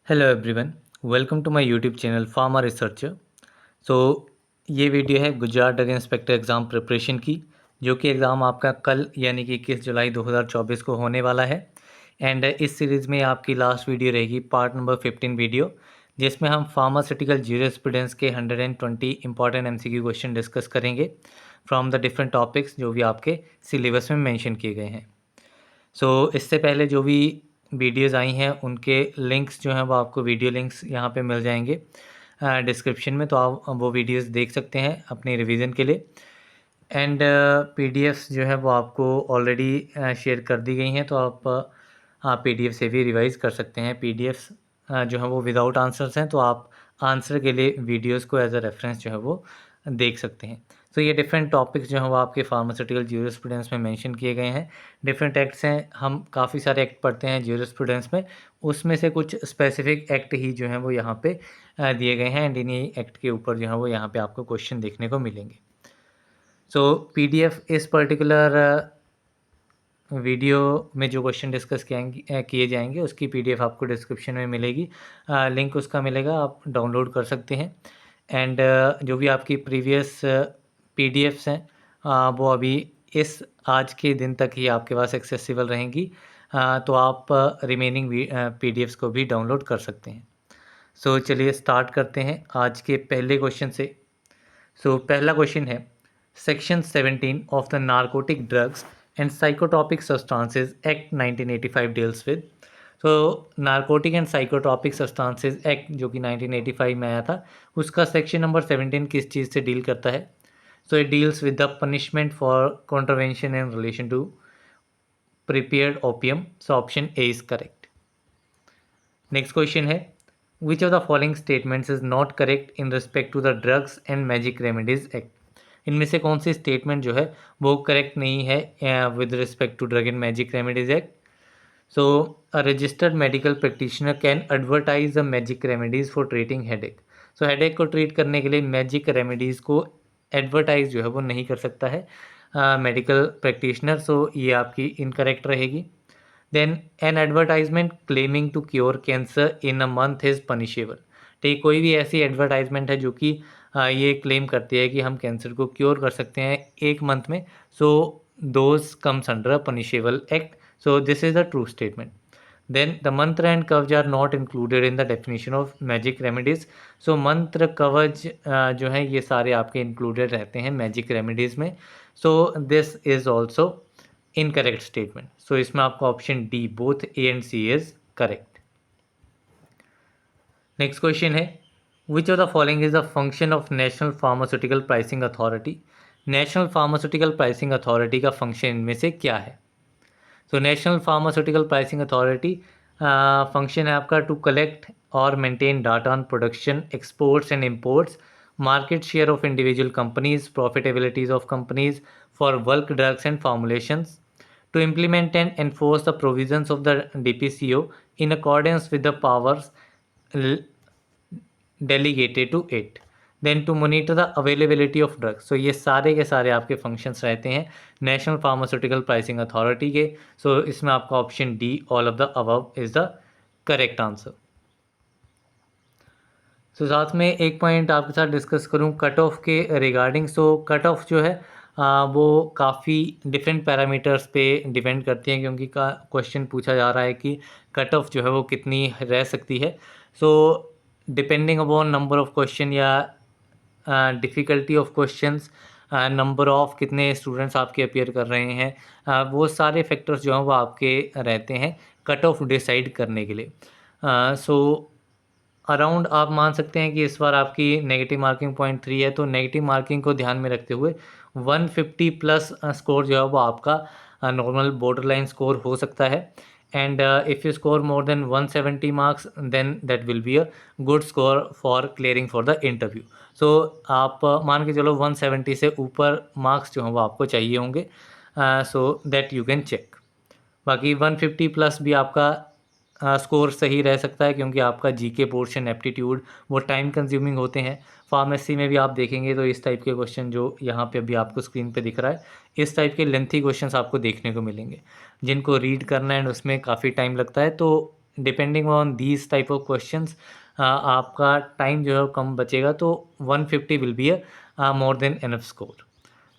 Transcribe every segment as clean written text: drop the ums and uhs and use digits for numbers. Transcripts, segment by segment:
Hello everyone, welcome to my YouTube channel pharma researcher. So ये video है Gujarat drug inspector exam preparation की, जो कि एग्ज़ाम आपका कल यानी कि 21 जुलाई 2024 को होने वाला है। एंड इस सीरीज़ में आपकी लास्ट वीडियो रहेगी पार्ट नंबर 15 वीडियो, जिसमें हम फार्मास्यूटिकल ज्यूरिस्प्रूडेंस के 120 इंपॉर्टेंट एमसीक्यू क्वेश्चन डिस्कस करेंगे फ्रॉम द डिफरेंट टॉपिक्स जो भी आपके सिलेबस में मेंशन किए गए हैं। इससे पहले जो भी वीडियोज़ आई हैं उनके लिंक्स जो हैं वो आपको वीडियो लिंक्स यहाँ पे मिल जाएंगे डिस्क्रिप्शन में, तो आप वो वीडियोज़ देख सकते हैं अपनी रिवीजन के लिए। एंड पीडीएफ्स जो है वो आपको ऑलरेडी शेयर कर दी गई हैं, तो आप पीडीएफ से भी रिवाइज़ कर सकते हैं। पीडीएफ्स जो है वो विदाउट आंसर्स हैं, तो आप आंसर के लिए वीडियोज़ को एज अ रेफरेंस जो है वो देख सकते हैं। ये डिफरेंट टॉपिक्स जो हैं वो आपके फार्मास्यूटिकल ज्यूरिस्प्रूडेंस में मेंशन किए गए हैं। डिफरेंट एक्ट्स हैं, हम काफ़ी सारे एक्ट पढ़ते हैं ज्यूरिस्प्रूडेंस में, उसमें से कुछ स्पेसिफिक एक्ट ही जो हैं वो यहाँ पे दिए गए हैं। एंड इन्हीं एक्ट के ऊपर जो है वो यहाँ पे आपको क्वेश्चन देखने को मिलेंगे। पीडीएफ इस पर्टिकुलर वीडियो में जो क्वेश्चन डिस्कस किए जाएंगे उसकी पीडीएफ आपको डिस्क्रिप्शन में मिलेगी, लिंक उसका मिलेगा, आप डाउनलोड कर सकते हैं। एंड जो भी आपकी प्रीवियस पीडीएफ्स हैं वो अभी इस आज के दिन तक ही आपके पास एक्सेसिबल रहेंगी, तो आप रिमेनिंग पीडीएफ्स को भी डाउनलोड कर सकते हैं। चलिए स्टार्ट करते हैं आज के पहले क्वेश्चन से। पहला क्वेश्चन है, section 17 of the narcotic drugs and psychotropic substances act 1985 deals with. Narcotic and psychotropic substances act जो कि 1985 में आया था, उसका सेक्शन नंबर 17 किस चीज़ से डील करता है? It deals with the punishment for contravention in relation to prepared opium. Option A is correct. Next question है, which of the following statements is not correct in respect to the drugs and magic remedies act? इनमें से कौन सी statement जो है वो correct नहीं है with respect to drug and magic remedies act? A registered medical practitioner can advertise the magic remedies for treating headache. Headache को treat करने के लिए मैजिक रेमेडीज़ को एडवर्टाइज जो है वो नहीं कर सकता है मेडिकल प्रैक्टिशनर। ये आपकी इनकरेक्ट रहेगी। Then an advertisement claiming to cure cancer in a month is punishable. ठीक, कोई भी ऐसी एडवर्टाइजमेंट है जो कि ये क्लेम करती है कि हम कैंसर को क्योर कर सकते हैं एक मंथ में, those comes under a punishable act. This is the true statement. Then the mantra and kavach are not included in the definition of magic remedies. मंत्र कवच जो है ये सारे आपके इंक्लूडेड रहते हैं मैजिक रेमेडीज़ में। This is also incorrect statement. इसमें आपका option D both A and C is correct. Next question है, which of the following is the function of national pharmaceutical pricing authority? National pharmaceutical pricing authority का function इनमें से क्या है? National pharmaceutical pricing authority function है आपका to collect और maintain data on production, exports and imports, market share of individual companies, profitabilities of companies for bulk drugs and formulations, to implement and enforce the provisions of the DPCO in accordance with the powers delegated to it, then to monitor the availability of drugs। ये सारे के सारे आपके functions रहते हैं national pharmaceutical pricing authority के। इसमें आपका option D all of the above is the correct answer. साथ में एक पॉइंट आपके साथ डिस्कस करूं कट ऑफ के रिगार्डिंग। कट ऑफ जो है वो काफ़ी डिफरेंट पैरामीटर्स पे डिपेंड करती हैं, क्योंकि का क्वेश्चन पूछा जा रहा है कि कट ऑफ जो है वो कितनी रह सकती है। Depending upon number of question या difficulty of questions, number of कितने स्टूडेंट्स आपके अपियर कर रहे हैं, वो सारे फैक्टर्स जो हैं वो आपके रहते हैं कट ऑफ डिसाइड करने के लिए। अराउंड आप मान सकते हैं कि इस बार आपकी नेगेटिव मार्किंग 0.3 है, तो नेगेटिव मार्किंग को ध्यान में रखते हुए 150 प्लस स्कोर जो है वो आपका नॉर्मल बॉर्डर लाइन स्कोर हो सकता है। And if you score more than 170 marks then that will be a good score for clearing for the interview. आप मान के चलो 170 से ऊपर मार्क्स जो हैं वो आपको चाहिए होंगे, दैट यू कैन चेक। बाकी 150 प्लस भी आपका स्कोर सही रह सकता है, क्योंकि आपका जीके पोर्शन, एप्टीट्यूड वो टाइम कंज्यूमिंग होते हैं। फार्मेसी में भी आप देखेंगे तो इस टाइप के क्वेश्चन जो यहाँ पे अभी आपको स्क्रीन पे दिख रहा है, इस टाइप के लेंथी क्वेश्चंस आपको देखने को मिलेंगे, जिनको रीड करना एंड उसमें काफ़ी टाइम लगता है। तो depending on these type of questions आपका टाइम जो है कम बचेगा, तो 150 will be a more than enough score.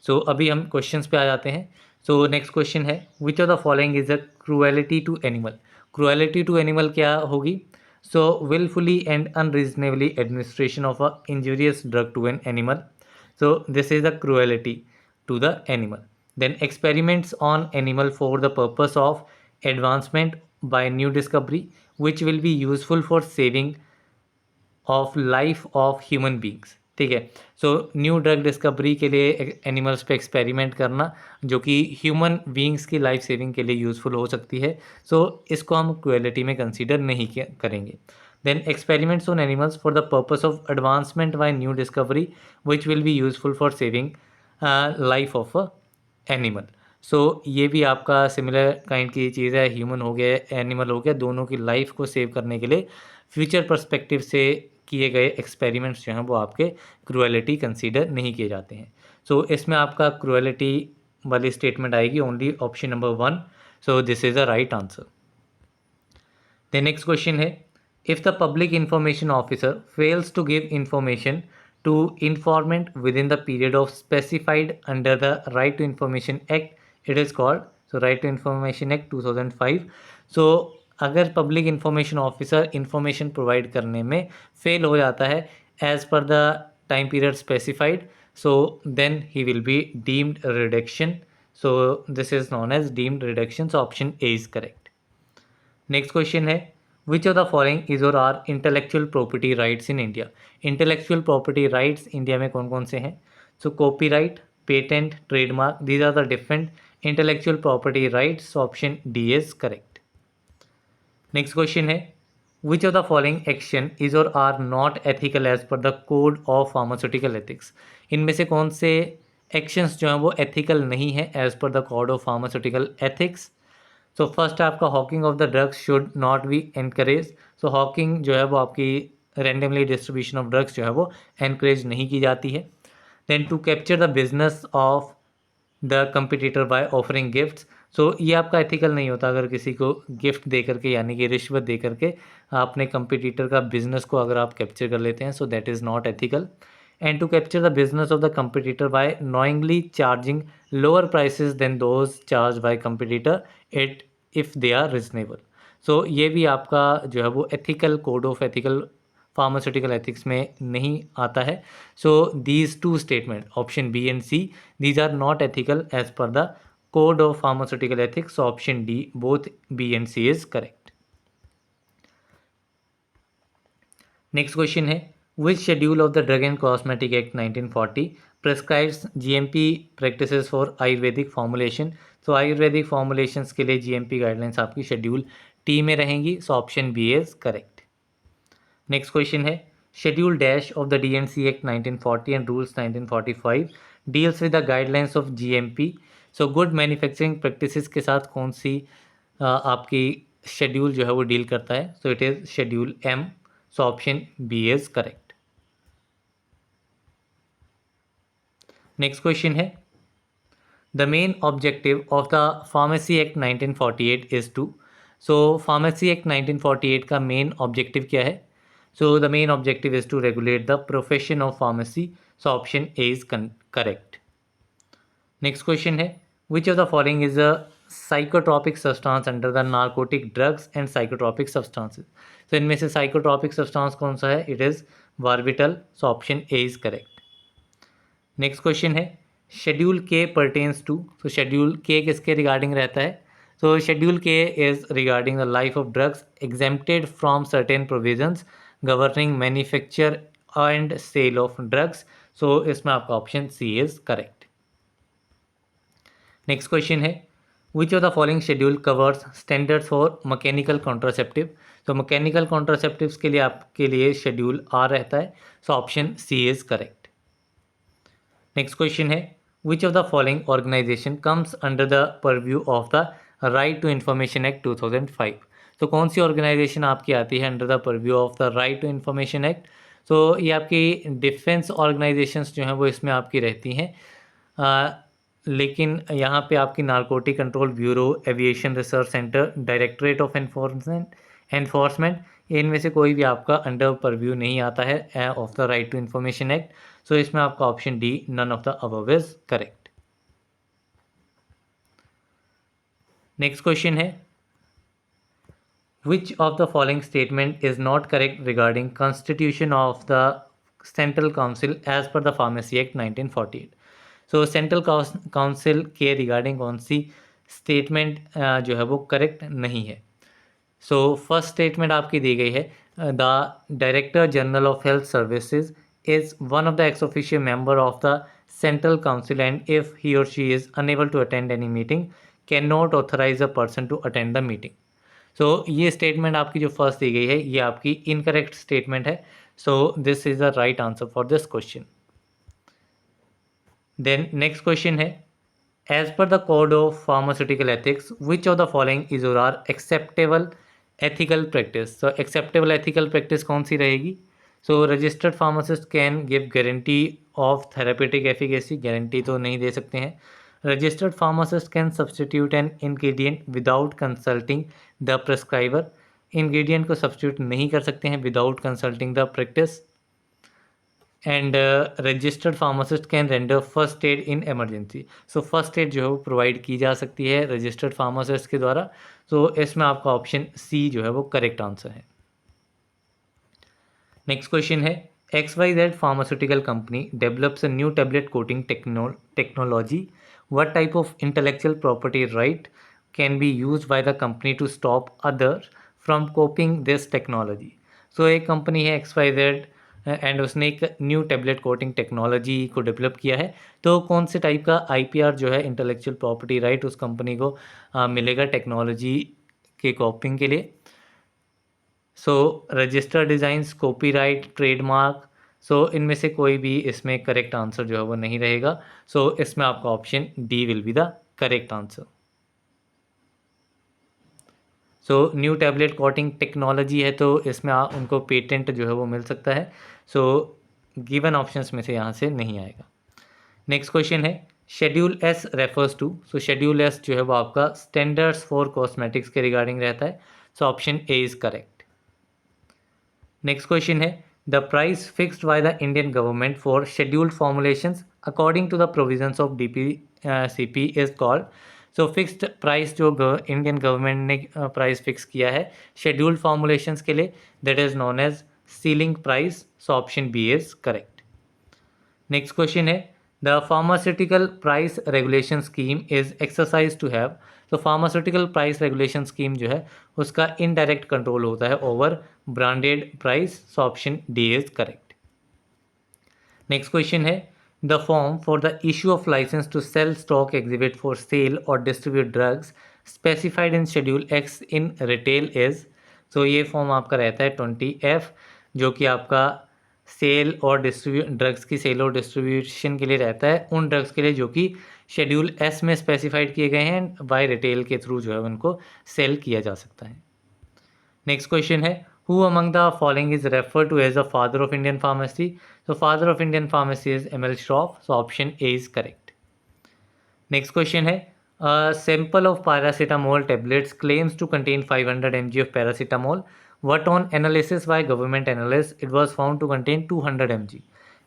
So अभी हम क्वेश्चंस पे आ जाते हैं। सो नेक्स्ट क्वेश्चन है, which of the following is a cruelty to animal. Cruelty to animal क्या होगी? So willfully and unreasonably administration of a injurious drug to an animal, so this is the cruelty to the animal. Then experiments on animal for the purpose of advancement by new discovery which will be useful for saving of life of human beings। ठीक है, so new drug discovery के लिए animals पे experiment करना जो कि human beings की life saving के लिए यूज़फुल हो सकती है, सो इसको हम क्रुएलिटी में कंसीडर नहीं करेंगे। Then experiments on animals for the purpose of advancement by new discovery which will be useful for saving life of a animal. So ये भी आपका सिमिलर काइंड की चीज़ है, ह्यूमन हो गया एनिमल हो गया, दोनों की लाइफ को सेव करने के लिए फ्यूचर पर्सपेक्टिव से किए गए एक्सपेरिमेंट्स जो हैं वो आपके क्रुएलिटी कंसीडर नहीं किए जाते हैं। सो इसमें आपका क्रुएलिटी वाली स्टेटमेंट आएगी only option number 1। So this is the right answer. The next question है, if the public information officer fails to give information to informant within the period of specified under the right to information act, it is called, so right to information act 2005। So अगर public information officer information provide करने में fail हो जाता है as per the time period specified, so then he will be deemed reduction. So this is known as deemed reduction, so option A is correct. Next question है, which of the following is और are intellectual property rights in India. Intellectual property rights India में कौन कौन से हैं? So copyright, patent, trademark, these are the different intellectual property rights, option D is correct. Next question है, which of the following action is और are not ethical as per the code of pharmaceutical ethics. इनमें से कौन से actions जो हैं वो ethical नहीं है as per the code of pharmaceutical ethics? So first आपका hawking of the drugs should not be encourage. So hawking जो है वो आपकी रैंडमली डिस्ट्रीब्यूशन ऑफ ड्रग्स जो है वो एनकरेज नहीं की जाती है। Then to capture the business of the competitor by offering gifts. So ये आपका एथिकल नहीं होता अगर किसी को गिफ्ट दे करके यानी कि रिश्वत दे करके अपने कंपिटिटर का बिजनेस को अगर आप कैप्चर कर लेते हैं, so that is not ethical. And to capture the business of the competitor by knowingly charging lower prices than those charge by competitor it if they are reasonable. So ये भी आपका जो है वो ethical code of ethical pharmaceutical ethics में नहीं आता है। So these two statement option B and C, these are not ethical as per the code of pharmaceutical ethics, so option D both B and C is correct। next question है, which schedule of the drug and cosmetic act 1940 prescribes GMP practices for ayurvedic formulation। so ayurvedic formulations के लिए GMP guidelines आपकी schedule T में रहेंगी, so option B is correct। next question है, schedule dash of the DNC act 1940 and rules 1945 deals with the guidelines of GMP। So good manufacturing practices के साथ कौन सी आपकी शेड्यूल जो है वो डील करता है? So it is schedule M, so option B is correct. Next question है, the main objective of the pharmacy act 1948 is to. So pharmacy act 1948 का मेन ऑब्जेक्टिव क्या है? So the main objective is to regulate the profession of pharmacy, so option A is correct. Next question है, which of the following is a psychotropic substance under the narcotic drugs and psychotropic substances. तो इनमें से psychotropic substance कौन सा है? It is barbital, so option A is correct. Next question है, schedule K pertains to. तो schedule K किसके regarding रहता है? तो schedule K is regarding the life of drugs exempted from certain provisions governing manufacture and sale of drugs. So इसमें आपका option C is correct. Next question है, which of the following schedule covers standards for mechanical contraceptive. तो mechanical contraceptives के लिए आपके लिए schedule R रहता है, so option C is correct. Next question है, which of the following organization comes under the purview of the right to information act 2005। तो कौन सी ऑर्गेनाइजेशन आपकी आती है under the purview of the right to information act? तो ये आपकी डिफेंस ऑर्गेनाइजेशंस जो हैं वो इसमें आपकी रहती हैं, लेकिन यहाँ पे आपकी narcotic control bureau, aviation research centre, directorate of enforcement enforcement, इनमें से कोई भी आपका अंडर परव्यू नहीं आता है of the right to information act. So इसमें आपका option D, none of the above is correct. Next question है, which of the following statement is not correct regarding constitution of the Central Council as per the Pharmacy Act 1948? So central council के regarding कौन सी statement जो है वो correct नहीं है? So first statement आपकी दी गई है, the director general of health services is one of the ex official member of the central council and if he or she is unable to attend any meeting can not authorise a person to attend the meeting. So ये statement आपकी जो first दी गई है ये आपकी incorrect statement है। So this is the right answer for this question. Then next question है, as per the code of pharmaceutical ethics which of the following is और are acceptable ethical practice? So acceptable ethical practice कौन सी रहेगी? So registered pharmacist can give guarantee of therapeutic efficacy, guarantee तो नहीं दे सकते हैं। Registered pharmacist can substitute an ingredient without consulting the prescriber, ingredient को सब्सटीट्यूट नहीं कर सकते हैं without consulting the practice. And registered pharmacist can render first aid in emergency, so first aid जो है वो प्रोवाइड की जा सकती है रजिस्टर्ड फार्मासिस्ट के द्वारा। सो इसमें आपका ऑप्शन सी जो है वो करेक्ट आंसर है। नेक्स्ट क्वेश्चन है, XYZ pharmaceutical company develops a new tablet coating technology, what type of intellectual property right can be used by the company to stop other from copying this technology? So एक company है XYZ and उसने एक new tablet coating technology को develop किया है, तो कौन से टाइप का IPR जो है इंटेलेक्चुअल प्रॉपर्टी राइट उस कंपनी को मिलेगा टेक्नोलॉजी के कॉपिंग के लिए? सो रजिस्टर्ड डिज़ाइंस, कॉपीराइट, ट्रेडमार्क, सो इनमें से कोई भी इसमें करेक्ट आंसर जो है वो नहीं रहेगा। सो इसमें आपका option D will be the correct answer. So new tablet coating technology है तो इसमें उनको पेटेंट जो है वो मिल सकता है। सो गिवन ऑप्शंस में से यहाँ से नहीं आएगा। नेक्स्ट क्वेश्चन है, schedule S refers to, so schedule S जो है वो आपका स्टैंडर्ड्स फॉर कॉस्मेटिक्स के रिगार्डिंग रहता है। So option A is correct. Next question है, the price fixed by the Indian government for scheduled formulations according to the provisions of DPCP is called. So fixed price जो Indian government ने price fix किया है scheduled formulations के लिए, that is known as ceiling price. So option B is correct. Next question है, the pharmaceutical price regulation scheme is exercise to have, तो pharmaceutical price regulation scheme जो है उसका इनडायरेक्ट कंट्रोल होता है over branded price. So option D is correct. Next question है, the form for the issue of licence to sell stock exhibit for sale or distribute drugs specified in schedule X in retail is, तो ये form आपका रहता है 20F, जो कि आपका cell और ड्रग्स की सेल और डिस्ट्रीब्यूशन के लिए रहता है, उन ड्रग्स के लिए जो कि शेड्यूल एस में स्पेसिफाइड किए गए हैं, बाय रिटेल के थ्रू जो है उनको सेल किया जा सकता है। नेक्स्ट क्वेश्चन है, who among the following is refer to as a father of Indian pharmacy? तो father of Indian pharmacy is ML Shroff. So option A is correct. Next question है, sample of paracetamol tablets claims to contain 500 mg of paracetamol. What on analysis by government analysts, it was found to contain 200 mg.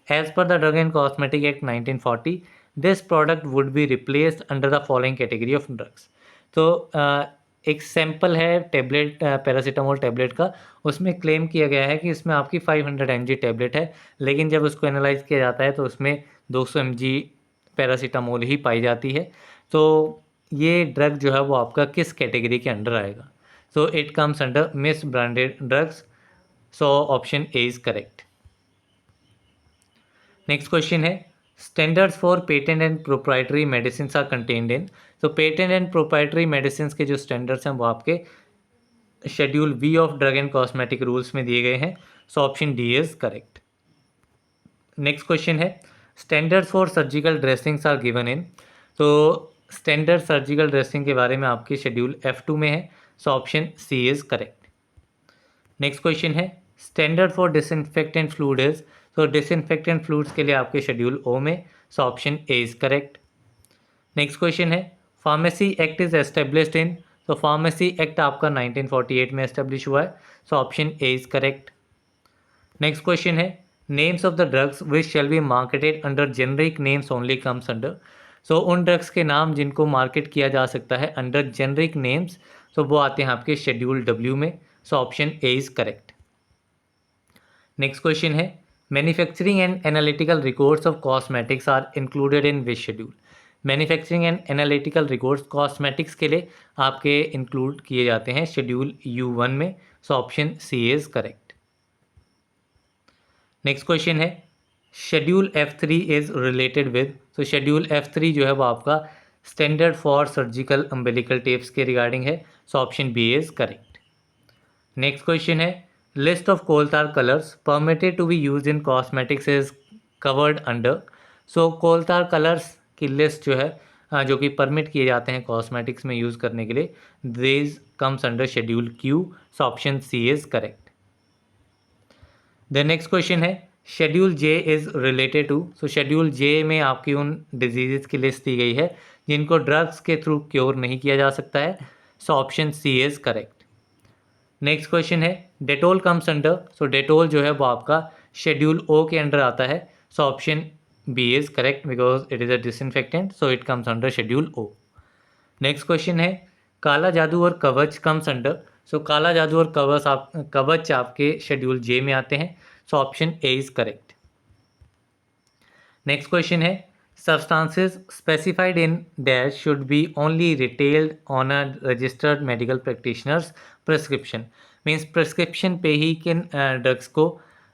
As per the Drug and Cosmetic Act 1940, this product would be replaced under the following category of drugs. तो एक sample है tablet paracetamol tablet का, उसमें claim किया गया है कि इसमें आपकी 500 mg टेबलेट है, लेकिन जब उसको एनालाइज किया जाता है तो उसमें 200 mg पैरासीटामोल ही पाई जाती है। तो ये ड्रग जो है वो आपका किस कैटेगरी के अंडर आएगा? So it comes under misbranded drugs. So option A is correct. Next question है, standards for patent and proprietary medicine are contained in, तो पेटेंट एंड प्रोप्राइटरी मेडिसिन के जो स्टैंडर्ड्स हैं वो आपके schedule B of drug and cosmetic rules में दिए गए हैं। So option D is correct. Next question है, standards for surgical dressings are given in, तो स्टैंडर्ड सर्जिकल ड्रेसिंग के बारे में आपके शेड्यूल F2 में है। So option C is correct. Next question है, standard for disinfectant fluid is, तो डिसइंफेक्टेंट फ्लूइड्स के लिए आपके शेड्यूल O में। So option A is correct. Next question है, pharmacy act is established in, तो फार्मेसी एक्ट आपका 1948 में एस्टेब्लिश हुआ है, so option A is correct. Next question है names of the drugs which shall be marketed under generic names only comes under. सो उन drugs के नाम जिनको मार्केट किया जा सकता है अंडर जेनरिक नेम्स, तो वो आते हैं आपके शेड्यूल डब्ल्यू में, so option A is correct. Next question है manufacturing and analytical records of cosmetics are included in which schedule. Manufacturing and analytical records cosmetics के लिए आपके इंक्लूड किए जाते हैं शेड्यूल U1 में, so option C is correct. Next question है schedule F3 is related with. तो schedule F3 जो है वो आपका standard for surgical umbilical tapes के रिगार्डिंग है, so option B is correct. Next question है list of coal tar colours permitted to be use in cosmetics is covered under. So coal tar colours की list जो है जो कि permit किए जाते हैं कॉस्मेटिक्स में यूज़ करने के लिए, this comes under schedule Q, so option C is correct. The next question है schedule J is related to. So schedule J में आपकी उन डिजीज़ की लिस्ट दी गई है जिनको ड्रग्स के थ्रू क्योर नहीं किया जा सकता है, so option C is correct. Next question है Dettol comes under. So Dettol जो है वो आपका शेड्यूल ओ के अंडर आता है, so option B is correct because it is a disinfectant, so it comes under schedule O. Next question है काला जादू और कवच कम्स अंडर। सो काला जादू और कवच आपके शेड्यूल जे में आते हैं, so option A is correct. Next question है substances specified in dash should be only retailed on a registered medical practitioners prescription. Means prescription पे ही किन ड्रग्स को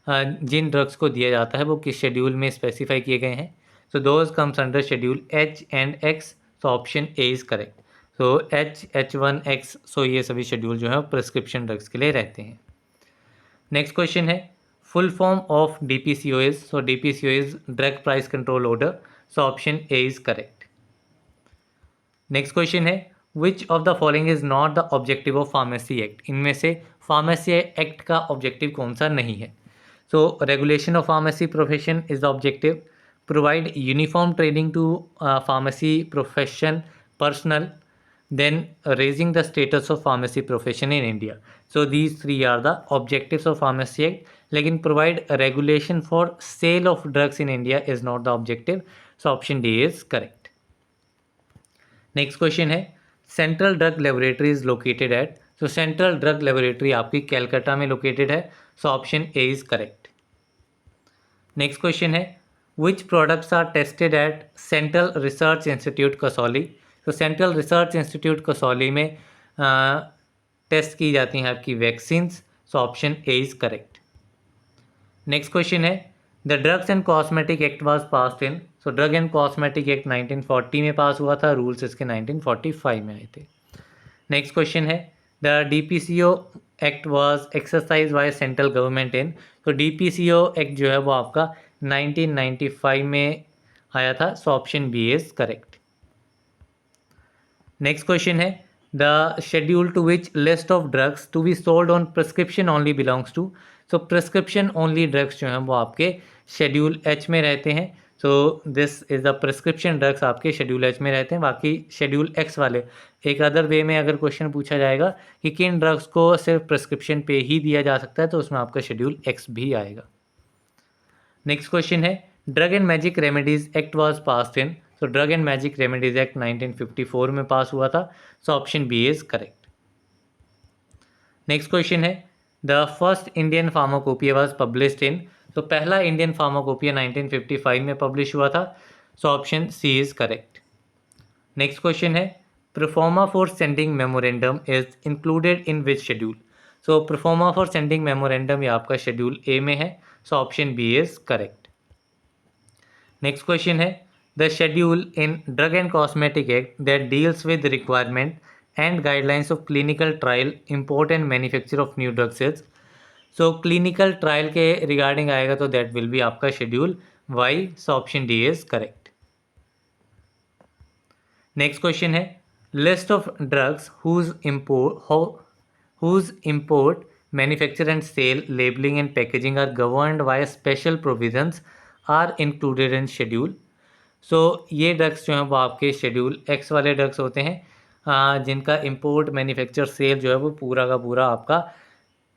जिन ड्रग्स को दिया जाता है वो किस शेड्यूल में स्पेसिफाई किए गए हैं, so those comes under schedule H and X, so option A is correct. So H1X, सो ये सभी शेड्यूल जो है प्रिस्क्रिप्शन ड्रग्स के लिए रहते हैं। नेक्स्ट क्वेश्चन है full form of DPCO is. So DPCO is drug price control order, so option A is correct. Next question है which of the following is not the objective of pharmacy act. इनमें से pharmacy act का objective कौन सा नहीं है। So regulation of pharmacy profession is the objective, provide uniform training to pharmacy profession personnel, then raising the status of pharmacy profession in India. So these three are the objectives of Pharmacy Act. लेकिन provide a regulation for sale of drugs in India is not the objective. So option D is correct. Next question है Central Drug Laboratory is located at. So Central Drug Laboratory आपकी कैलकाटा में located है. So option A is correct. Next question है Which products are tested at Central Research Institute Kasoli? तो central research institute Kasauli में test की जाती हैं आपकी vaccines, so option A is correct. Next question है the drugs and cosmetic act was passed in. So drug and cosmetic act 1940 में pass हुआ था, रूल्स इसके 1945 में आए थे। नेक्स्ट क्वेश्चन है the DPCO act was exercise by central government in. तो DPCO एक्ट जो है वो आपका 1995 में आया था, so option B is correct. Next question है the schedule to which list of drugs to be sold on prescription only belongs to. So prescription only drugs जो हैं वो आपके शेड्यूल H में रहते हैं, so this is the prescription drugs आपके schedule H में रहते हैं। बाकी शेड्यूल X वाले एक अदर वे में अगर क्वेश्चन पूछा जाएगा कि किन ड्रग्स को सिर्फ प्रिस्क्रिप्शन पे ही दिया जा सकता है, तो उसमें आपका शेड्यूल X भी आएगा। नेक्स्ट क्वेश्चन है drug and magic remedies act was passed in. तो drug and magic remedies act 1954 में पास हुआ था, so option B is correct. Next question है the first Indian pharmacopoeia was published in. तो पहला इंडियन फार्माकोपिया 1955 में publish हुआ था, so option C is correct. Next question है proforma for sending memorandum is included in which schedule. So proforma for sending memorandum ये आपका schedule A में है, so option B is correct. Next question है the schedule in Drug and Cosmetic Act that deals with the requirement and guidelines of clinical trial, import and manufacture of new drugs is. So clinical trial के regarding आएगा तो that will be आपका schedule Y, so option D is correct. Next question है list of drugs whose import, manufacture and sale, labeling and packaging are governed by special provisions are included in schedule. सो ये drugs जो हैं वो आपके schedule X वाले drugs होते हैं, जिनका इंपोर्ट मैन्युफैक्चर सेल जो है वो पूरा का पूरा आपका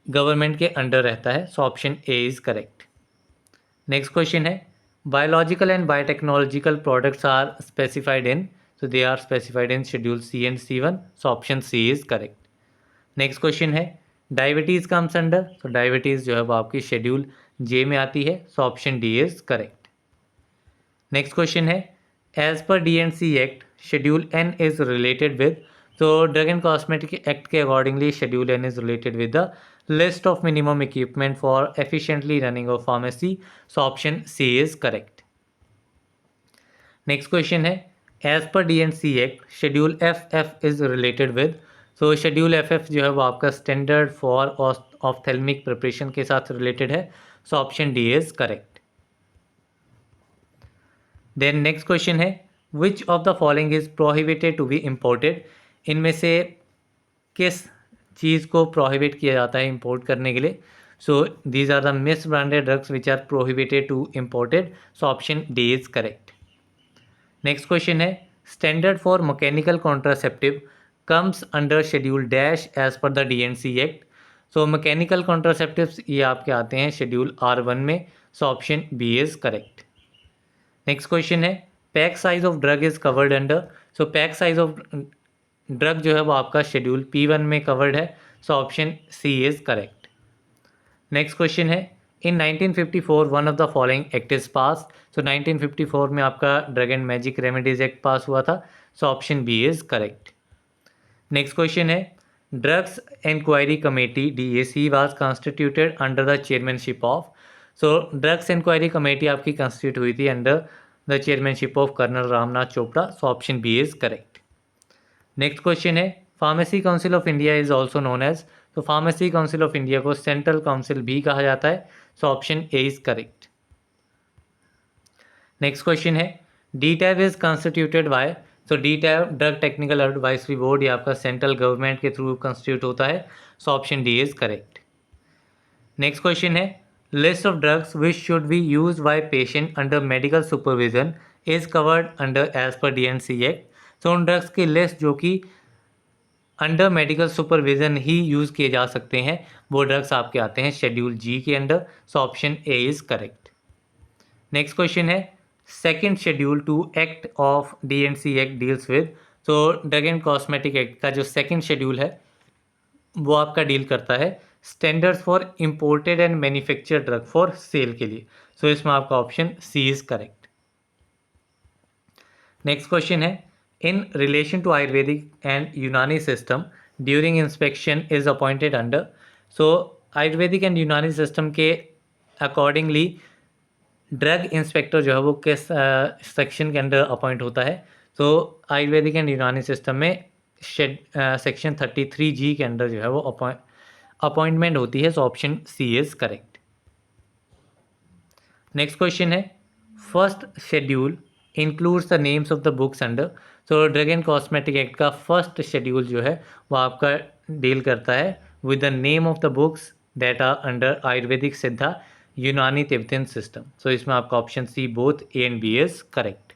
गवर्नमेंट के अंडर रहता है। So option A is correct. Next question है biological and biotechnological products are specified in, so they are specified in schedule C and C1, so option C is correct. Next question है diabetes comes under, तो diabetes जो है वो आपकी schedule J में आती है, so option D is correct. Next question है as per DNC act schedule N is related with, तो ड्रग एंड कॉस्मेटिक एक्ट के accordingly schedule N is related with the list of minimum equipment for efficiently running of pharmacy, so option C is correct. Next question है as per DNC act schedule FF is related with, तो schedule FF जो है वो आपका standard for ऑफ्थेल्मिक preparation के साथ related है, so option D is correct. Then next question है which of the following is prohibited to be imported, इनमें से किस चीज़ को प्रोहिबिट किया जाता है इंपोर्ट करने के लिए, so these are the misbranded drugs which are prohibited to imported, so option D is correct. Next question है standard for mechanical contraceptive comes under schedule dash as per the DNC act, so mechanical contraceptives ये आपके आते हैं schedule R1 में, so option B is correct. Next question है pack size of drug is covered under, so pack size of drug जो है वो आपका शेड्यूल P1 में कवर्ड है, so option C is correct. Next question है in 1954 one of the following act is pass, so 1954 में आपका drug and magic remedies act pass हुआ था, so option B is correct. Next question है drugs inquiry committee DAC was constituted under the chairmanship of, so drugs inquiry committee आपकी constitute हुई थी under the chairmanship of colonel Ramnath Chopra, so option B is correct. Next question है pharmacy council of India is also known as, तो pharmacy council of India को central council भी कहा जाता है, so option A is correct. Next question है DTAB is constituted by, तो DTAB drug technical advisory board ये आपका सेंट्रल गवर्नमेंट के थ्रू कॉन्स्टिट्यूट होता है, so option D is correct. Next question है list of drugs which should be use by patient under medical supervision is covered under as per DNC act, तो उन drugs की list जो कि under medical supervision ही use किए जा सकते हैं वो ड्रग्स आपके आते हैं शेड्यूल G के under, so option A is correct. Next question है second schedule to act of DNC act deals with, तो ड्रग एंड कॉस्मेटिक एक्ट का जो सेकेंड शेड्यूल है वो आपका डील करता है standards for imported and manufacture drug for sale के लिए, सो इसमें आपका option C is correct. Next question है in relation to Ayurvedic and Unani system during inspection is appointed under, so Ayurvedic and Unani system के अकॉर्डिंगली ड्रग इंस्पेक्टर जो है वो किस सेक्शन के अंडर अपॉइंट होता है, तो आयुर्वेदिक एंड यूनानी सिस्टम में सेक्शन 33G के अंडर जो है वो अपॉइंटमेंट होती है, so option C is correct. Next question है first schedule includes the names of the books under, तो ड्रग एंड कॉस्मेटिक एक्ट का फर्स्ट शेड्यूल जो है वो आपका डील करता है with the name of the books that are under Ayurvedic Siddha Unani Tibetan system, so इसमें आपका option C both A and B is correct.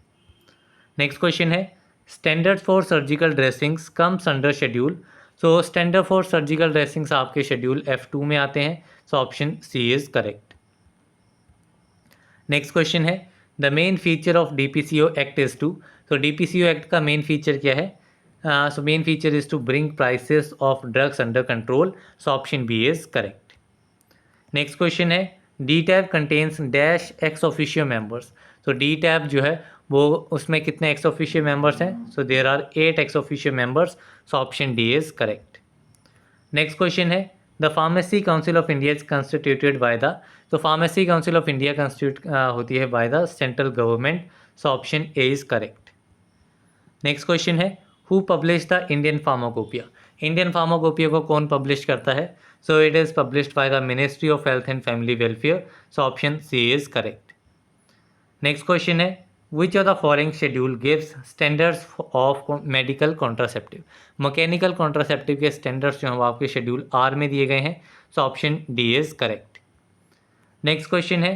Next question है standard for surgical dressings comes under schedule, so standard for surgical dressings आपके schedule F2 में आते हैं, so option C is correct. Next question है the main feature of DPCO act is to, तो DPCO act का main feature क्या है, so main feature is to bring prices of drugs under control, so option B is correct. Next question है DTAB contains dash x officio members, तो DTAB जो है वो उसमें कितने एक्स ऑफिशियो मेंबर्स हैं, so there are 8 ex officio members, so option D is correct. Next question है the pharmacy council of India is constituted by the, तो pharmacy council of India constitute होती है by the central government, so option A is correct. Next question है who publish the Indian pharmacopoeia, Indian pharmacopoeia को कौन पब्लिश करता है, so it is published by the ministry of health and family welfare, so option C is correct. Next question है which of the following schedule gives standards of medical contraceptive, mechanical contraceptive के standards जो हैं वो आपके schedule R में दिए गए हैं, so option D is correct. Next question है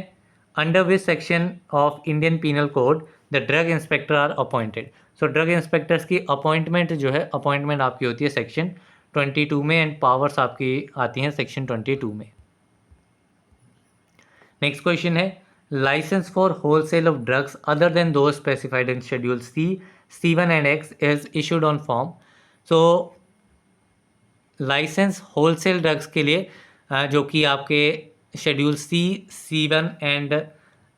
under which section of Indian penal code the drug inspector are appointed, so drug inspectors की अपॉइंटमेंट जो है, अपॉइंटमेंट आपकी होती है सेक्शन 22 में एंड पावर्स आपकी आती हैं सेक्शन 22 में। नेक्स्ट क्वेश्चन है license for wholesale of drugs other than those specified in schedule C, C1 and X is issued on form. So license wholesale drugs के लिए जो कि आपके schedule C, C1 and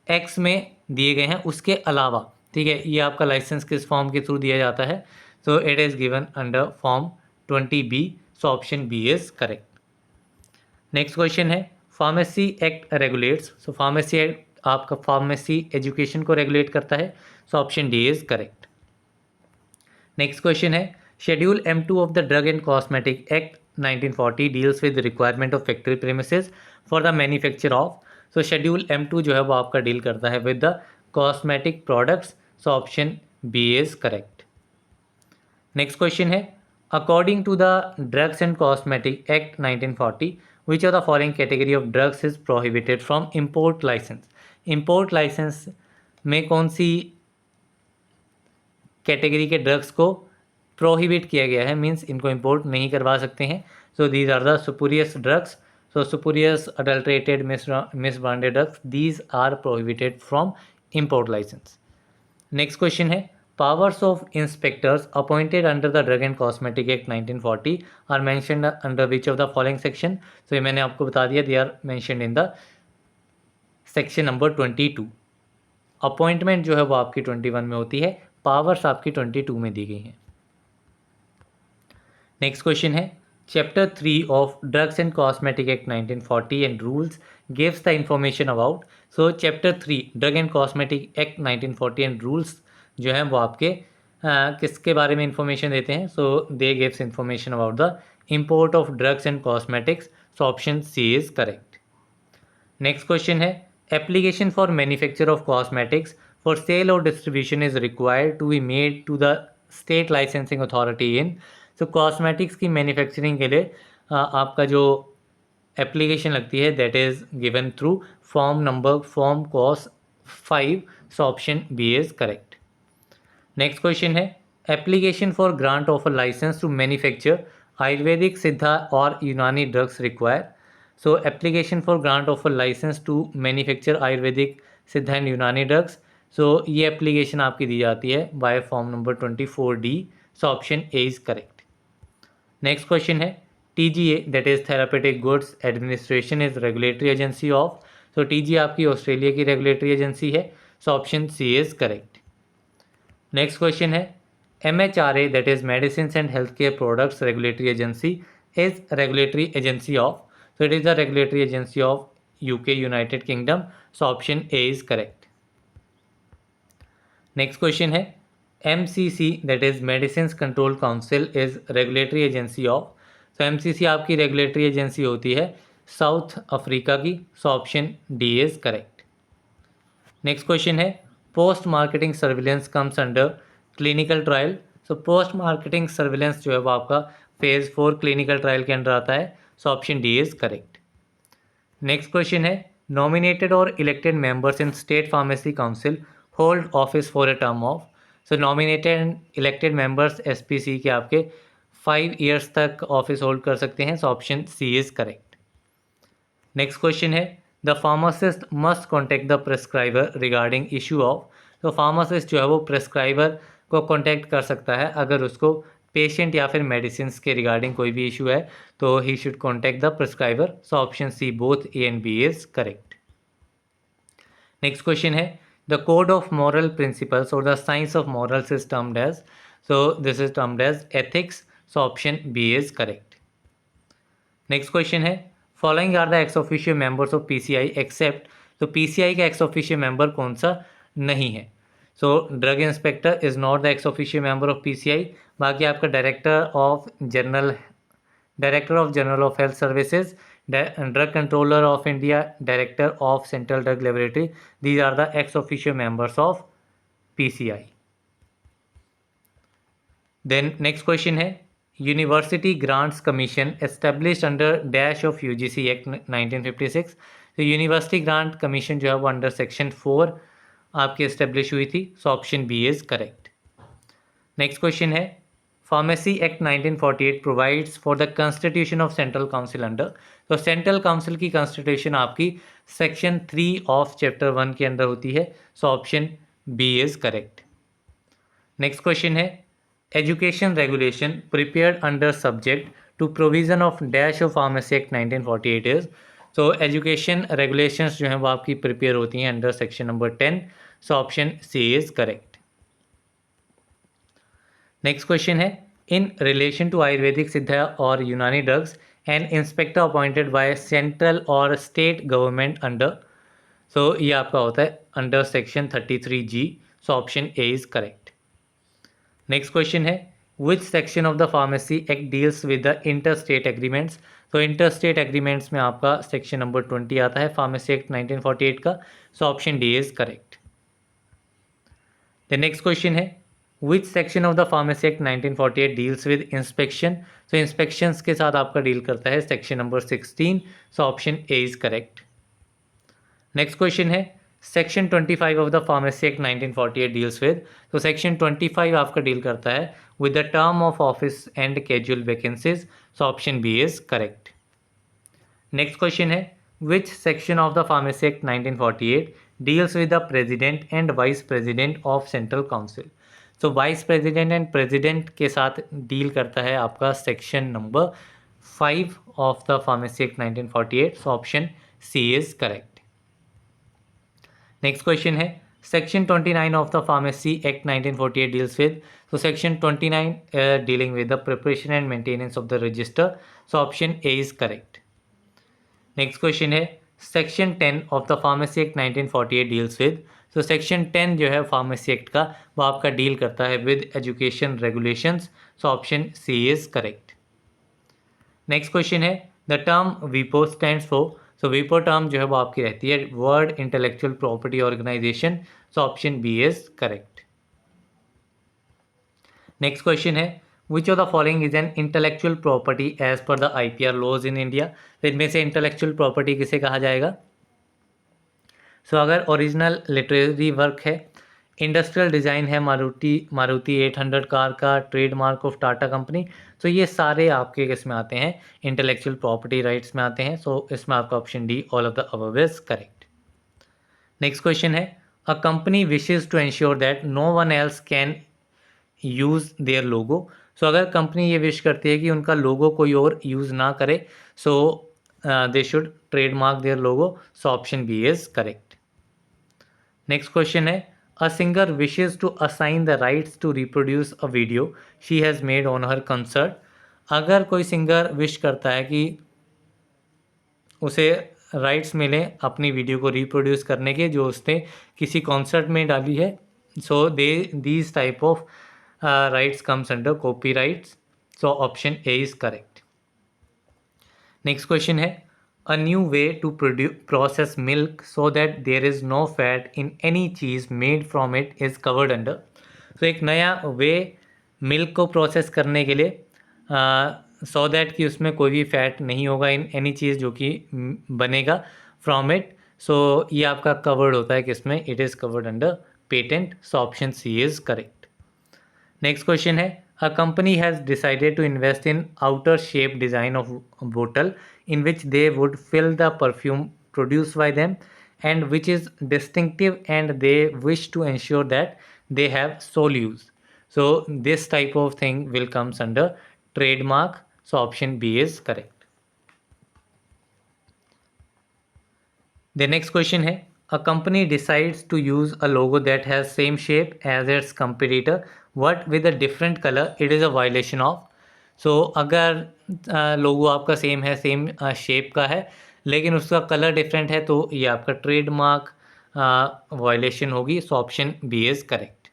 X में दिए गए हैं, उसके अलावा, ठीक है, ये आपका लाइसेंस किस फॉर्म के थ्रू दिया जाता है? So it is given under form 20B, so option B is correct. Next question है pharmacy act regulates, so pharmacy act आपका फार्मेसी एजुकेशन को रेगुलेट करता है, so option D is correct. Next question है schedule M2 of the drug and cosmetic act 1940 deals with requirement of factory premises for the manufacture of. So schedule M2 जो है वो आपका deal करता है with the cosmetic products, so option B is correct. Next question है according to the drugs and cosmetic act 1940 which of the following category of drugs is prohibited from import license. Import license में कौन सी category के drugs को prohibit किया गया है, means इनको इंपोर्ट नहीं करवा सकते हैं? So these are the spurious drugs, so spurious adulterated misbranded drugs, these are prohibited from import license. Next question है powers of inspectors appointed under the drug and cosmetic act 1940 are mentioned under which of the following section. So ये मैंने आपको बता दिया, they are mentioned in the section number 22। Appointment जो है वो आपकी 21 में होती है, पावर्स आपकी 22 में दी गई हैं। नेक्स्ट क्वेश्चन है chapter 3 of drugs and cosmetic act 1940 and rules gives the information about. So chapter 3 drug and cosmetic act 1940 and rules जो हैं वो आपके किसके बारे में इंफॉर्मेशन देते हैं? So they gives information about the import of drugs and cosmetics, so option C is correct. Next question है application for manufacture of cosmetics for sale और distribution is required to be made to the state licensing authority in. So cosmetics की manufacturing के लिए आपका जो application लगती है that is given through form COS 5, so option B is correct. Next question है application for grant of a licence to manufacture Ayurvedic, Siddha और Unani drugs require. So application for grant of a licence to manufacture Ayurvedic, Siddha and यूनानी drugs, सो ये application आपकी दी जाती है by form number 24D, so option A is correct. Next question है TGA that is therapeutic goods administration is regulatory agency of. So TGA आपकी Australia की regulatory agency है, so option C is correct. Next question है MHRA that is medicine and health care products regulatory agency is regulatory agency of. So it is the regulatory agency of UK united kingdom, so option A is correct. Next question है MCC that is medicine control council is regulatory agency of. So MCC आपकी regulatory agency होती है South Africa की, so option D is correct. Next question है post marketing surveillance comes under clinical trial. So post marketing surveillance जो है वो आपका phase 4 clinical trial के अंडर आता है, so option D is correct. Next question है नॉमिनेटेड और elected members in state pharmacy council hold office for a term of. So nominated and elected members SPC के आपके 5 ईयर्स तक office hold कर सकते हैं, so option C is correct. Next question है the pharmacist must contact the prescriber regarding issue of. तो pharmacist जो है वो प्रेस्क्राइबर को कॉन्टैक्ट कर सकता है अगर उसको पेशेंट या फिर मेडिसिन के रिगार्डिंग कोई भी इशू है, तो he should contact the prescriber, so option C both A and B is correct. Next question है the code of moral principles और the science of morals is termed as. So this is termed as ethics, so option B is correct. Next question है following are the ex officio members of PCI except. तो PCI का ex officio member कौन सा नहीं है? So drug inspector is not the ex officio member of PCI। बाकी आपका director of general of health services, drug controller of India, director of central drug laboratory, these are the ex officio members of PCI। Then next question है university grants commission established under dash of UGC act 1956। तो university grant commission जो है वो under section 4 आपकी establish हुई थी, so option B is correct. Next question है pharmacy act 1948 provides for the constitution of central council under. तो central council की कॉन्स्टिट्यूशन आपकी सेक्शन 3 ऑफ चैप्टर 1 के अंदर होती है। So option B is correct. Next question है education regulation prepared under subject to provision of dash of pharmacy act 1948 is. तो education regulations जो हैं वो आपकी प्रिपेयर होती हैं under section number 10। So option C is correct. Next question है in relation to Ayurvedic Siddha और Unani drugs an inspector appointed by central और स्टेट गवर्नमेंट अंडर। सो ये आपका होता है under section 33G। So option A is correct. Next question है which section of the pharmacy act deals with the inter state agreements. तो inter state agreements में आपका section number 20 आता है फार्मेसी एक्ट 1948 का। So option D is correct. The next question है which section of the pharmacy act 1948 deals with inspection. तो inspections के साथ आपका डील करता है section number 16। So option A is correct. Next question है section 25 of the pharmacy act 1948 deals with. तो section 25 आपका डील करता है with the term of office and casual vacancies. So option B is correct. Next question है which section of the pharmacy act 1948 deals with the president and vice president of central council. तो vice president and president के साथ deal करता है आपका section number 5 of the pharmacy act 1948। So option C is correct. Next question है section 29 of the pharmacy act 1948 deals with. तो section 29 dealing with the preparation and maintenance of the register. So option A is correct. Next question है section 10 of the pharmacy act 1948 deals with. तो section 10 जो है pharmacy act का वो आपका deal करता है with education regulations. So option C is correct. Next question है द टर्म वीपो स्टैंड्स फॉर। सो वीपो टर्म जो है वो आपकी रहती है world intellectual property organisation. So option B is correct. Next question है which of the following is an intellectual property as per the IPR laws in India. तो इनमें से इंटेलेक्चुअल प्रॉपर्टी किसे कहा जाएगा। सो अगर ओरिजिनल लिटरेरी वर्क है, industrial design है मारुति 800 कार का, ट्रेडमार्क ऑफ टाटा कंपनी, तो ये सारे आपके किस में आते हैं इंटेलेक्चुअल प्रॉपर्टी राइट्स में आते हैं। सो इसमें आपका option D all of the above is correct. Next question है a company wishes to ensure that no one else can use their logo. So अगर कंपनी ये विश करती है कि उनका लोगो कोई और यूज़ ना करे, so they should trademark their logo. So option B is correct. Next question है a singer wishes to assign the rights to reproduce a video she has made on her concert. अगर कोई singer wish करता है कि उसे rights मिलें अपनी video को रिप्रोड्यूस करने के जो उसने किसी कॉन्सर्ट में डाली है, so these type of rights comes under copy rights. So option A is correct. Next question है a new way to process milk so that there is no fat in any cheese made from it is covered under। तो एक नया वे milk को process करने के लिए so that कि उसमें कोई भी फैट नहीं होगा इन एनी चीज़ जो कि बनेगा फ्रॉम इट। सो ये आपका कवर्ड होता है किसमें, it is covered under patent. So option C is correct. Next question है a company has decided to invest in outer shape design of bottle in which they would fill the perfume produced by them and which is distinctive and they wish to ensure that they have sole use. So this type of thing will comes under trademark. So option B is correct. The next question है a company decides to use a logo that has same shape as its competitor what with a different color it is a violation of। so अगर लोगो आपका same है, same shape का है, लेकिन उसका colour different है तो ये आपका ट्रेडमार्क वायलेशन होगी। So option B is correct.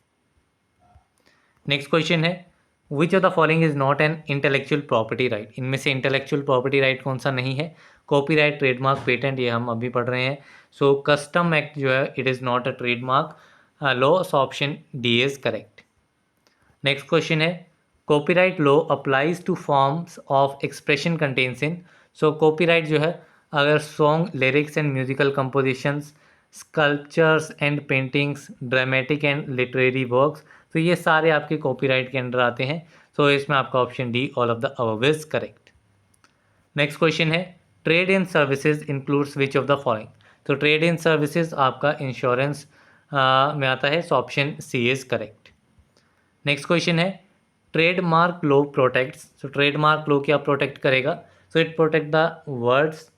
Next question है which of the following is not an intellectual property right. इनमें से इंटेलेक्चुअल प्रॉपर्टी राइट कौन सा नहीं है। कॉपीराइट, ट्रेडमार्क, पेटेंट, ये हम अभी पढ़ रहे हैं। सो कस्टम एक्ट जो है it is not a trademark law. So option D is correct. Next question है copyright law applies to forms of expression contains in. So copyright जो है अगर song, lyrics and musical compositions, sculptures and paintings, dramatic and literary works, तो ये सारे आपके copyright के under आते हैं। सो इसमें आपका option D all of the above is correct. Next question है trade in services includes which of the following. तो ट्रेड इन सर्विसेज आपका इंश्योरेंस में आता है, so option C is correct. Next question है ट्रेडमार्क लॉ प्रोटेक्ट्स। तो trademark law क्या protect करेगा? So it protect the words,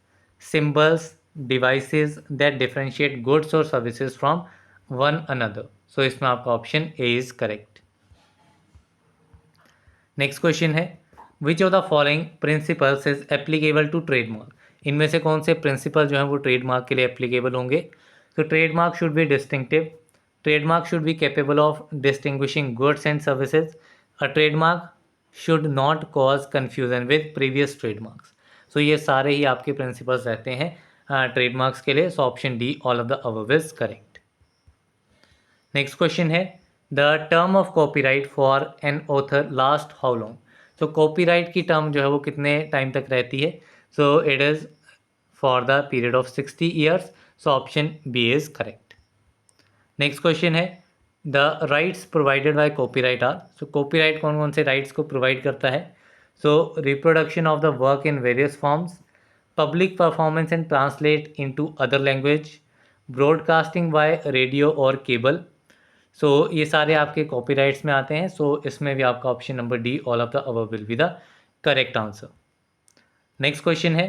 symbols, devices that differentiate goods और services from one another. So इसमें आपका option A is correct. Next question है which of the following principles is applicable to trademark. इनमें से कौन से principal जो हैं वो ट्रेडमार्क के लिए एप्लीकेबल होंगे? तो trademark should be distinctive, trademark should be capable of distinguishing goods and services, a trademark should not cause confusion with previous trademarks. So ये सारे ही आपके प्रिंसिपल्स रहते हैं ट्रेडमार्क्स के लिए। So option D all of the above is correct. Next question है the term of copyright for an author last how long. तो copyright की टर्म जो है वो कितने टाइम तक रहती है? So it is for the period of 60 years. So option B is correct. Next question है the rights provided by copyright are. So copyright कौन कौन से राइट्स को प्रोवाइड करता है? So reproduction of the work in various forms, public performance and translate into other language, broadcasting by radio और cable. So ये सारे आपके कॉपीराइट्स में आते हैं। सो इसमें भी आपका option number D all of the above will be the correct answer. Next question है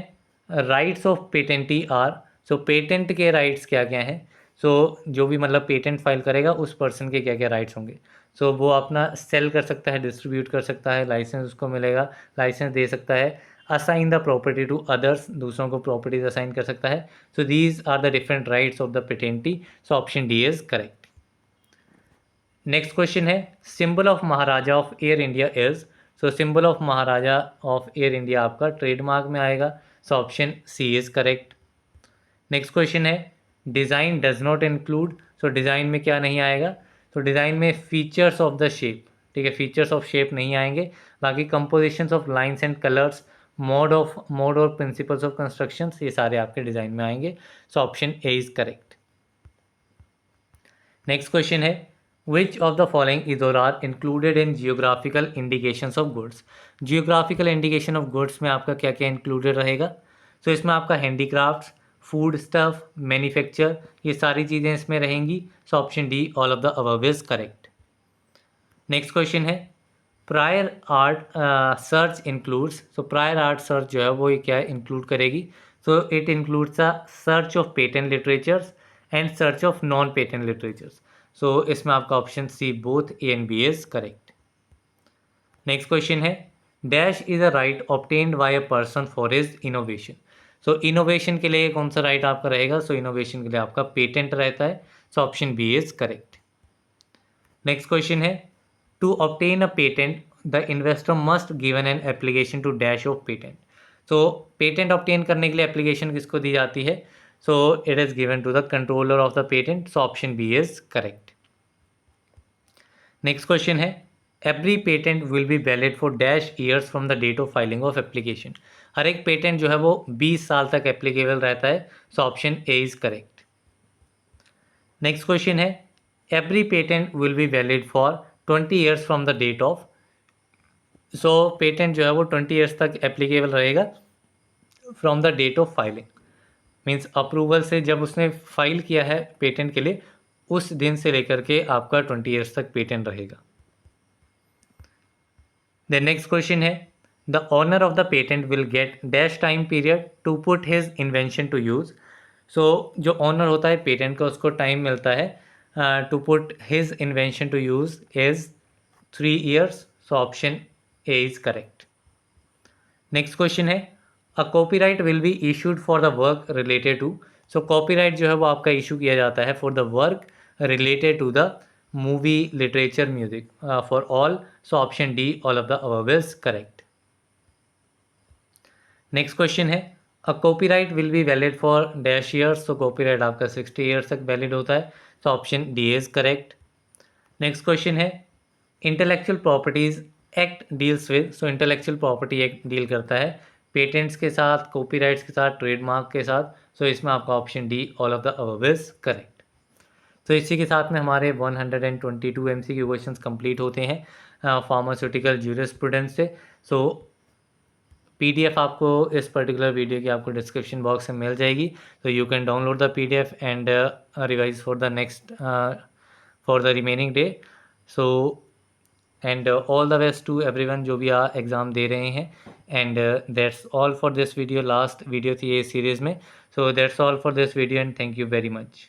rights of patentee are. So patent के राइट्स क्या क्या हैं? सो जो भी मतलब पेटेंट फाइल करेगा उस पर्सन के क्या क्या राइट्स होंगे? सो वो अपना सेल कर सकता है, डिस्ट्रीब्यूट कर सकता है, लाइसेंस उसको मिलेगा, लाइसेंस दे सकता है, assign the property to others, दूसरों को प्रॉपर्टीज असाइन कर सकता है। So these are the different rights of the patentee. So option D is correct. Next question है symbol of Maharaja of Air India is. So symbol of Maharaja of Air India आपका trademark में आएगा। So option C is correct. Next question है design does not include. So design में क्या नहीं आएगा? तो डिज़ाइन में फीचर्स ऑफ द शेप, ठीक है, फीचर्स ऑफ शेप नहीं आएंगे। बाकी compositions of lines and colours, mode और प्रिंसिपल्स ऑफ कंस्ट्रक्शन, ये सारे आपके डिज़ाइन में आएंगे। So option A is correct. Next question है which of the following is और are included in geographical indications of goods. Geographical indication of goods में आपका क्या क्या इंक्लूडेड रहेगा? सो इसमें आपका हैंडीक्राफ्ट्स, फूड स्टफ, मैन्युफैक्चर, ये सारी चीज़ें इसमें रहेंगी। So option D all of the above is correct. Next question है prior art search includes. So prior art search जो है वो ये क्या इंक्लूड करेगी? So it includes a search of patent literatures and search of non patent literatures. So इसमें आपका option C both A and B is correct. Next question है dash is a right obtained by a person for his innovation. So innovation के लिए कौन सा right आपका रहेगा? So innovation के लिए आपका पेटेंट रहता है। So option B is correct. Next question है to obtain a patent the investor must given an application to dash of patent. So patent obtain करने के लिए एप्लीकेशन किसको दी जाती है? So it is given to the controller of the patent. So option B is correct. Next question है every patent will be valid for dash years from the date of filing of application. हर एक patent जो है वो 20 साल तक applicable रहता है। So option A is correct. Next question है every patent will be valid for 20 years from the date of. So patent जो है वो 20 ईयर्स तक एप्लीकेबल रहेगा from the date of filing, means approval से जब उसने फाइल किया है पेटेंट के लिए उस दिन से लेकर के आपका 20 ईयर्स तक पेटेंट रहेगा। द नेक्स्ट क्वेश्चन है the owner of the patent will get dash time period to put his invention to use. So जो ऑनर होता है पेटेंट का उसको टाइम मिलता है to put his invention to use is 3 years. So option A is correct. Next question है a copyright will be issued for the work related to. So copyright जो है वो आपका इशू किया जाता है for the work related to the movie, literature, music, for all. So option D all of the above is correct. Next question है a copyright will be valid for dash years. तो copyright आपका 60 years तक valid होता है। तो option D is correct. Next question है intellectual properties act deals with. So intellectual property act deal करता है पेटेंट्स के साथ, कॉपीराइट्स के साथ, ट्रेडमार्क के साथ। सो इसमें आपका option D all of the above is correct. तो इसी के साथ में हमारे 122 MCQ क्वेश्चंस कंप्लीट होते हैं फार्मास्यूटिकल ज्यूरिस्प्रूडेंस से। सो PDF आपको इस पर्टिकुलर वीडियो की आपको डिस्क्रिप्शन बॉक्स में मिल जाएगी, तो you can download the PDF and revise for the next for the remaining day. So and all the best to everyone जो भी एग्ज़ाम दे रहे हैं। And that's all for this video, last video थी ये सीरीज़ में। So that's all for this video and thank you very much.